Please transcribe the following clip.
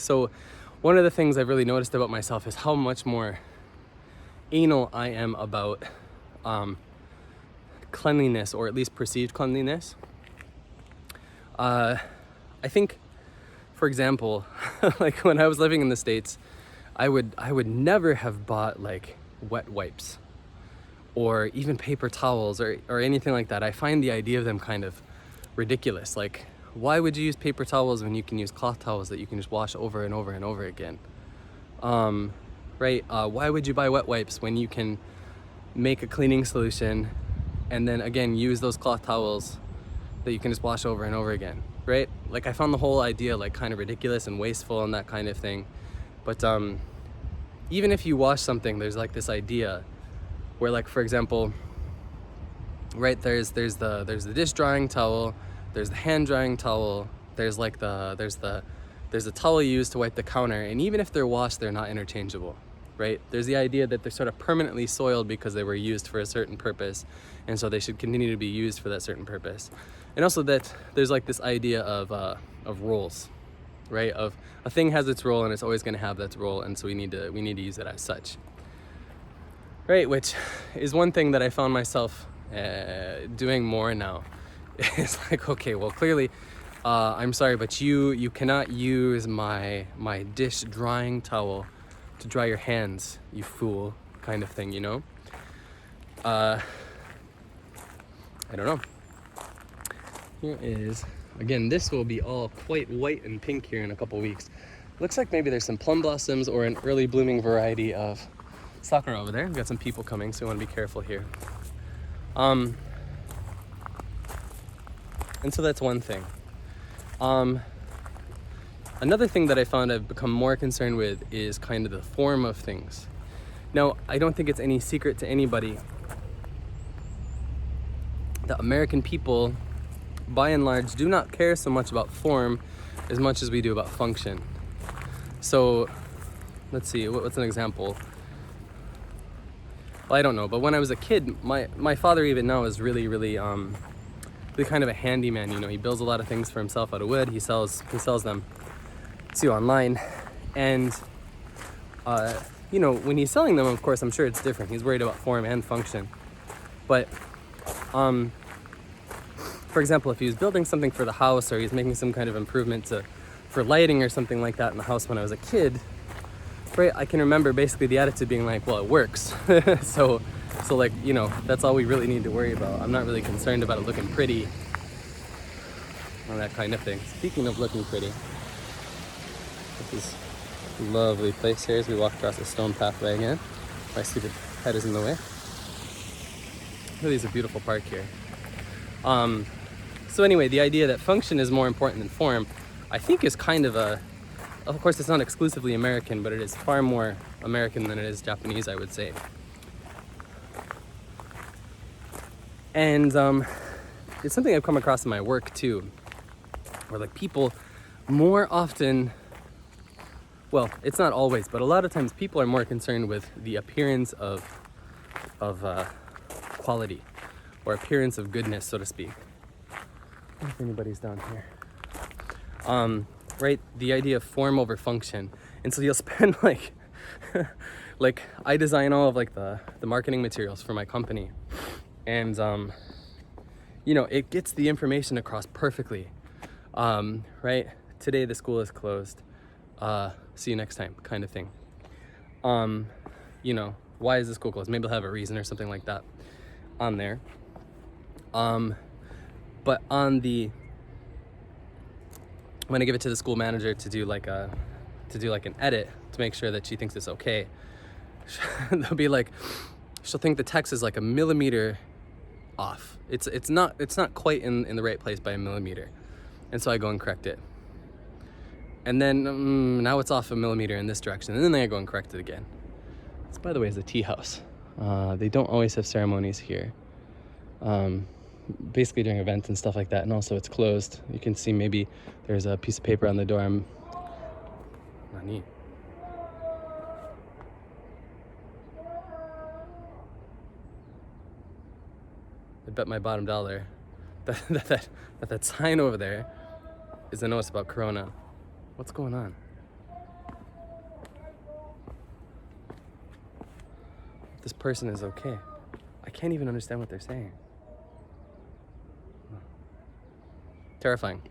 So one of the things I've really noticed about myself is how much more anal I am about cleanliness, or at least perceived cleanliness. I think, for example, like when I was living in the States, I would never have bought like wet wipes or even paper towels or anything like that. I find the idea of them kind of ridiculous. Like, why would you use paper towels when you can use cloth towels that you can just wash over and over and over again? Right? Why would you buy wet wipes when you can make a cleaning solution and then again use those cloth towels that you can just wash over and over again, right? Like, I found the whole idea like kind of ridiculous and wasteful and that kind of thing. But even if you wash something, there's like this idea where, like, for example, right, there's the dish drying towel, there's the hand drying towel, there's the towel you use to wipe the counter, and even if they're washed, they're not interchangeable, right? There's the idea that they're sort of permanently soiled because they were used for a certain purpose, and so they should continue to be used for that certain purpose. And also that there's like this idea of roles, right? Of a thing has its role and it's always going to have that role, and so we need to use it as such, right? Which is one thing that I found myself doing more now. It's like, okay, well, clearly, I'm sorry, but you cannot use my dish drying towel to dry your hands, you fool, kind of thing, you know? I don't know. Here is, again, this will be all quite white and pink here in a couple weeks. Looks like maybe there's some plum blossoms or an early blooming variety of sakura over there. We've got some people coming, so we want to be careful here. And so that's one thing. Another thing that I found I've become more concerned with is kind of the form of things. Now, I don't think it's any secret to anybody that American people, by and large, do not care so much about form as much as we do about function. So, let's see, what's an example? Well, I don't know, but when I was a kid, my father even now is really kind of a handyman, you know. He builds a lot of things for himself out of wood. He sells them to online, and you know, when he's selling them, of course, I'm sure it's different. He's worried about form and function. But for example, if he was building something for the house, or he's making some kind of improvement for lighting or something like that in the house when I was a kid, right, I can remember basically the attitude being like, well, it works. so like, you know, that's all we really need to worry about. I'm not really concerned about it looking pretty and that kind of thing. Speaking of looking pretty, this is a lovely place here as we walk across a stone pathway again. My stupid head is in the way. Really is a beautiful park here. So anyway, the idea that function is more important than form, I think, is kind of of course, it's not exclusively American, but it is far more American than it is Japanese, I would say. And it's something I've come across in my work too, where like people more often, well, it's not always, but a lot of times people are more concerned with the appearance of quality, or appearance of goodness, so to speak. I don't know if anybody's down here. Right, the idea of form over function. And so you'll spend like like, I design all of like the marketing materials for my company, and you know, it gets the information across perfectly. Right, today the school is closed, see you next time, kind of thing. You know, why is the school closed? Maybe they'll have a reason or something like that on there. But on when I give it to the school manager to do like an edit to make sure that she thinks it's okay, they'll be like, she'll think the text is like a millimeter off. It's not quite in the right place by a millimeter, and so I go and correct it. And then now it's off a millimeter in this direction, and then I go and correct it again. This, by the way, is a tea house. They don't always have ceremonies here. Basically during events and stuff like that, and also it's closed. You can see maybe there's a piece of paper on the door. Not neat. I bet my bottom dollar that sign over there is a notice about Corona. What's going on? this person is okay. I can't even understand what they're saying. Terrifying.